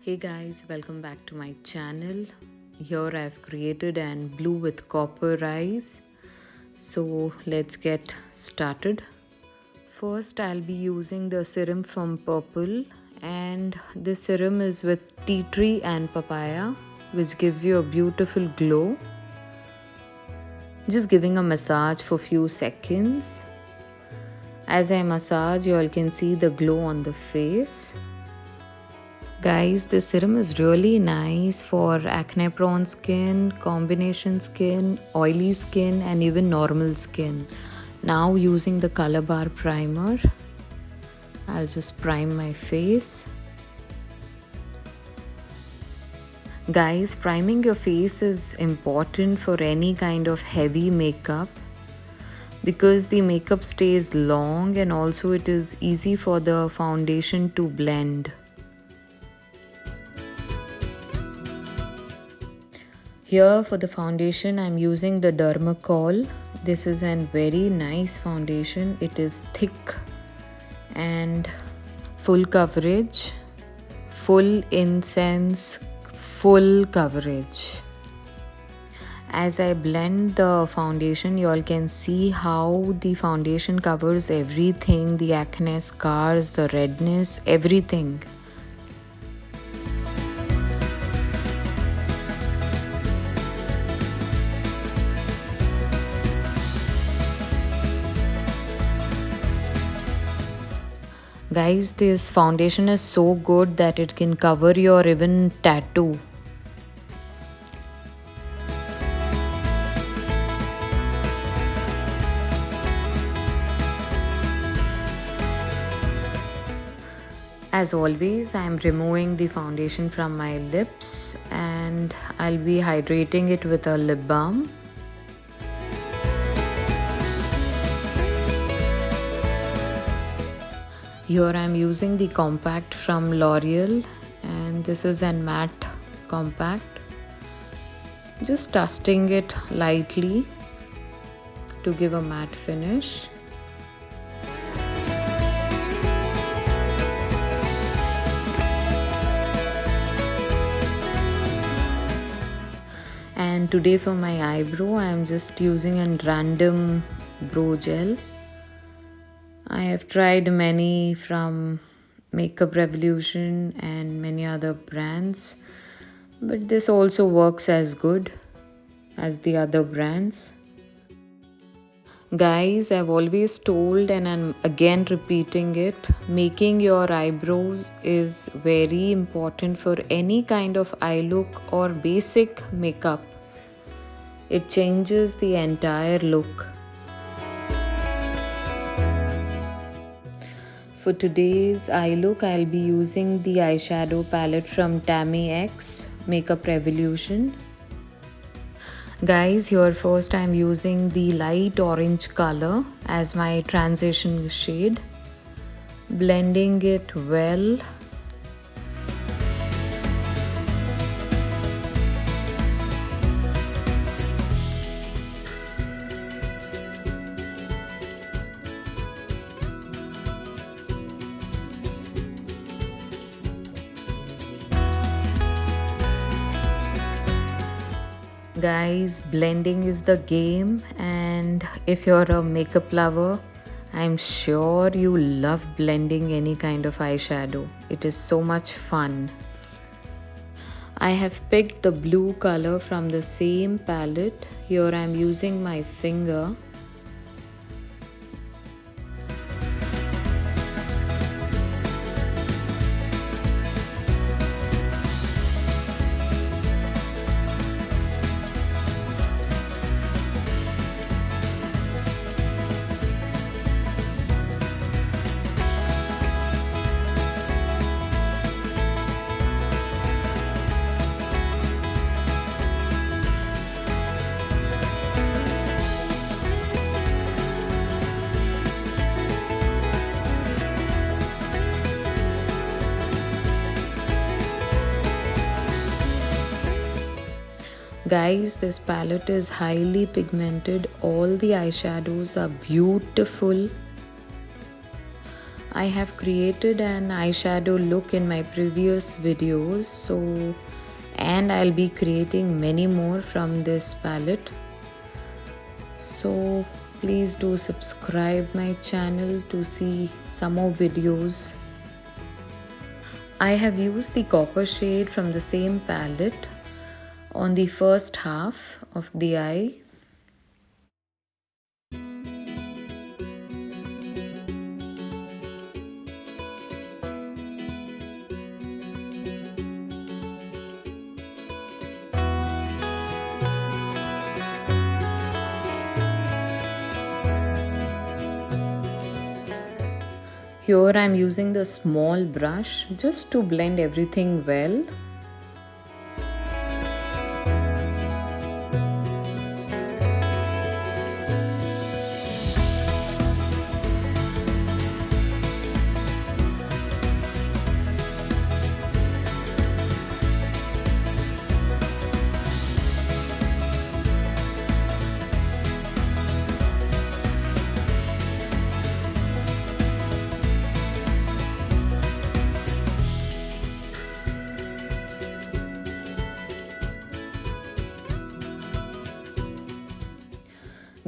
Hey guys, welcome back to my channel. Here I've created an blue with copper eyes. So let's get started. First I'll be using the serum from Purple, and this serum is with tea tree and papaya, which gives you a beautiful glow. Just giving a massage for few seconds. As I massage, you all can see the glow on the face. Guys, this serum is really nice for acne prone skin, combination skin, oily skin and even normal skin. Now using the color bar primer, I'll just prime my face. Guys, priming your face is important for any kind of heavy makeup because the makeup stays long and also it is easy for the foundation to blend. Here for the foundation, I'm using the Dermacol. This is a very nice foundation. It is thick and full coverage, full incense, full coverage. As I blend the foundation, you all can see how the foundation covers everything, the acne scars, the redness, everything. Guys, this foundation is so good that it can cover your even tattoo. As always, I am removing the foundation from my lips and I'll be hydrating it with a lip balm. Here I am using the compact from L'Oreal, and this is a matte compact. Just dusting it lightly to give a matte finish. And today for my eyebrow, I am just using a random brow gel. I have tried many from Makeup Revolution and many other brands, but this also works as good as the other brands. Guys, I've always told and I'm again repeating it, making your eyebrows is very important for any kind of eye look or basic makeup. It changes the entire look. For today's eye look, I'll be using the eyeshadow palette from Tammy X Makeup Revolution. Guys, here first I'm using the light orange color as my transition shade. Blending it well. Guys, blending is the game, and if you're a makeup lover, I'm sure you love blending any kind of eyeshadow. It is so much fun. I have picked the blue color from the same palette. Here I'm using my finger. Guys, this palette is highly pigmented. All the eyeshadows are beautiful. I have created an eyeshadow look in my previous videos, and I'll be creating many more from this palette. So please do subscribe my channel to see some more videos. I have used the copper shade from the same palette on the first half of the eye. Here I'm using the small brush just to blend everything well.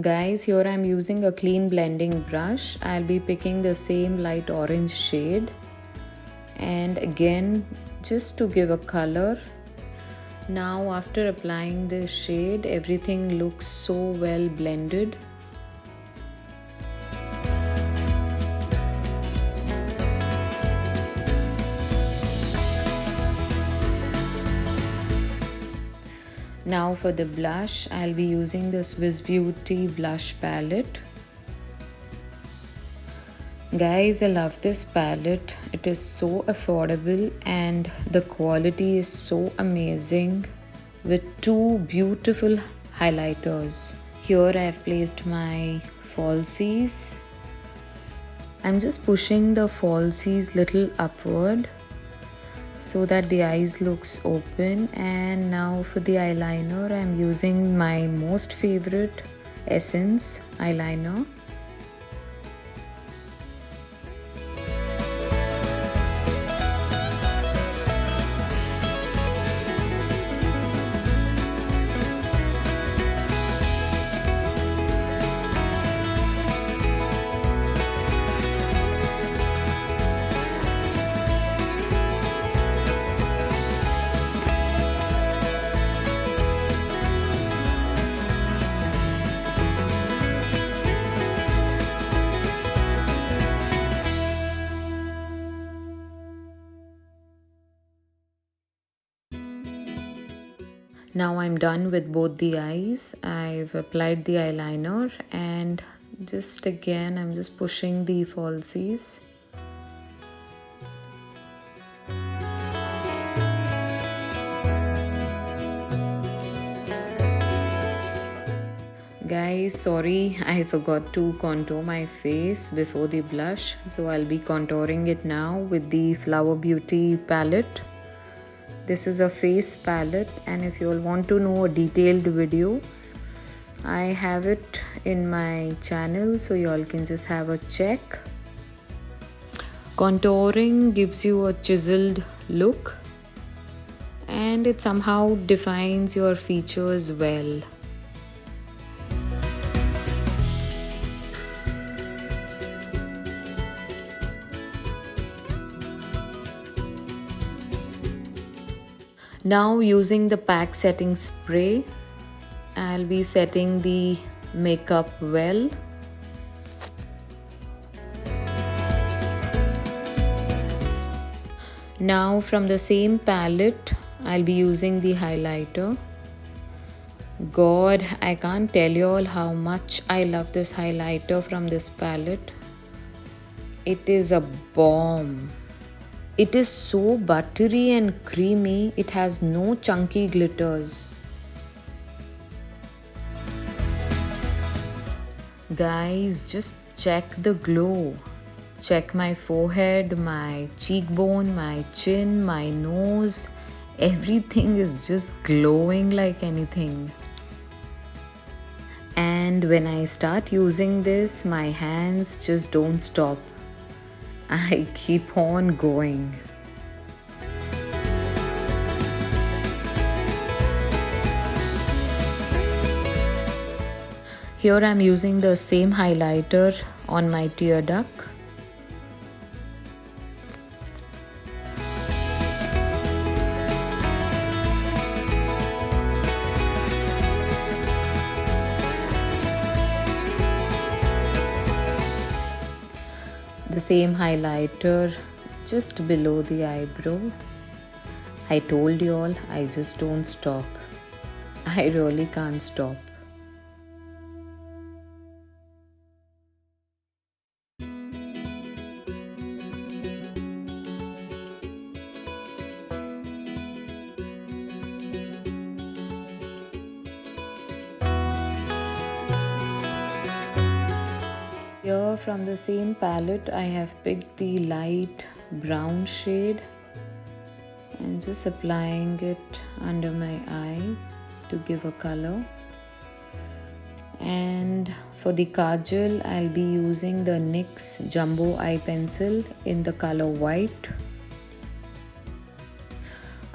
Guys, here I'm using a clean blending brush. I'll be picking the same light orange shade, and again just to give a color. Now after applying this shade, everything looks so well blended. Now for the blush, I'll be using the Swiss Beauty blush palette. Guys, I love this palette. It is so affordable and the quality is so amazing with two beautiful highlighters. Here I have placed my falsies. I'm just pushing the falsies little upward so that the eyes looks open. And now for the eyeliner, I'm using my most favorite Essence eyeliner. Now I'm done with both the eyes. I've applied the eyeliner and just again I'm just pushing the falsies. Guys, sorry, I forgot to contour my face before the blush, so I'll be contouring it now with the Flower Beauty palette. This is a face palette, and if you all want to know a detailed video, I have it in my channel, so you all can just have a check. Contouring gives you a chiseled look and it somehow defines your features well. Now using the pack setting spray, I'll be setting the makeup well. Now from the same palette, I'll be using the highlighter. God, I can't tell you all how much I love this highlighter from this palette. It is a bomb. It is so buttery and creamy. It has no chunky glitters. Guys, just check the glow. Check my forehead, my cheekbone, my chin, my nose. Everything is just glowing like anything. And when I start using this, my hands just don't stop. I keep on going. Here I'm using the same highlighter on my tear duct. The same highlighter just below the eyebrow. I told you all, I just don't stop. I really can't stop. Here from the same palette, I have picked the light brown shade and just applying it under my eye to give a color. And for the kajal, I'll be using the NYX Jumbo Eye Pencil in the color white.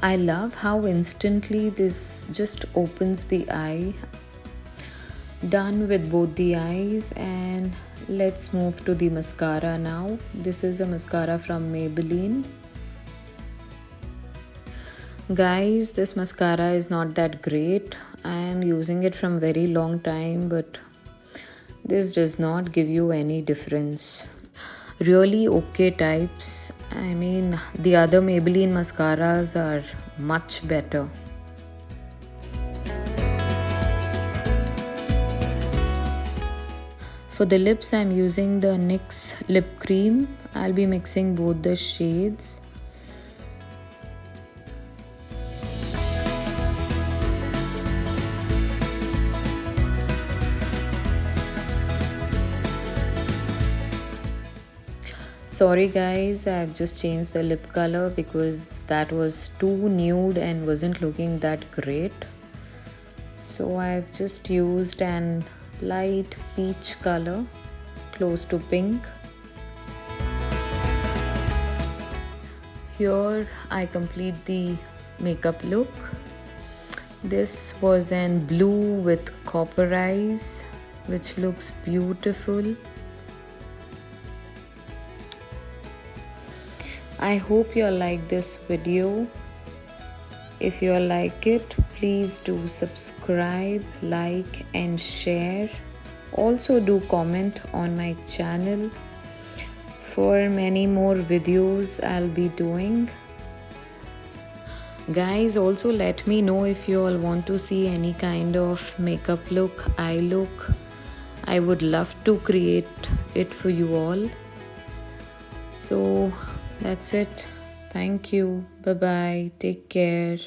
I love how instantly this just opens the eye. Done with both the eyes, and let's move to the mascara now. This is a mascara from Maybelline. Guys, this mascara is not that great. I am using it from very long time, but this does not give you any difference. Really okay types. I mean, the other Maybelline mascaras are much better. For the lips, I'm using the NYX lip cream. I'll be mixing both the shades. Sorry guys, I've just changed the lip color because that was too nude and wasn't looking that great. So I've just used an light peach color close to pink. Here I complete the makeup look. This was in blue with copper eyes, which looks beautiful. I hope you like this video. If you like it, please do subscribe, like and share. Also do comment on my channel for many more videos I'll be doing. Guys, also let me know if you all want to see any kind of makeup look, eye look. I would love to create it for you all. So that's it. Thank you. Bye bye. Take care.